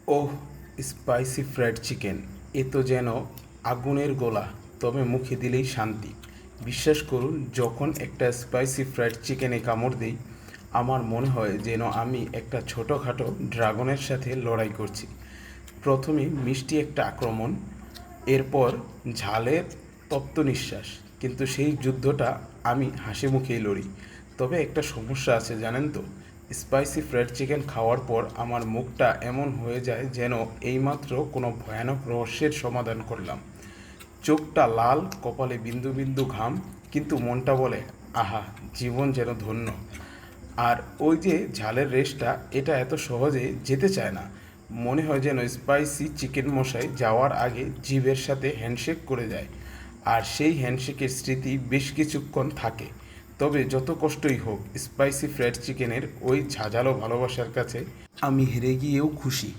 ওহ, spicy fried chicken! এ তো যেন আগুনের গোলা, তবে মুখে দিলেই শান্তি। বিশ্বাস করুন, যখন একটা স্পাইসি ফ্রাইড চিকেনে কামড় দিই, আমার মনে হয় যেন আমি একটা ছোটোখাটো ড্রাগনের সাথে লড়াই করছি। প্রথমে মিষ্টি একটা আক্রমণ, এরপর ঝালের তপ্ত নিঃশ্বাস। কিন্তু সেই যুদ্ধটা আমি হাসি মুখেই লড়ি। তবে একটা সমস্যা আছে, জানেন তো? স্পাইসি ফ্রাইড চিকেন খাওয়ার পর আমার মুখটা এমন হয়ে যায় যেন এইমাত্র কোনো ভয়ানক রহস্যের সমাধান করলাম। চোখটা লাল, কপালে বিন্দু বিন্দু ঘাম, কিন্তু মনটা বলে, আহা, জীবন যেন ধন্য। আর ওই যে ঝালের রেশটা, এটা এত সহজে যেতে চায় না। মনে হয় যেন স্পাইসি চিকেন মশাই যাওয়ার আগে জিভের সাথে হ্যান্ডশেক করে যায়। আর সেই হ্যান্ডশেকের স্মৃতি বেশ কিছুক্ষণ থাকে। তবে যত কষ্টই হোক, স্পাইসি ফ্রাইড চিকেনের ওই ঝাঁঝালো ভালোবাসার কাছে আমি হেরে গিয়েও খুশি।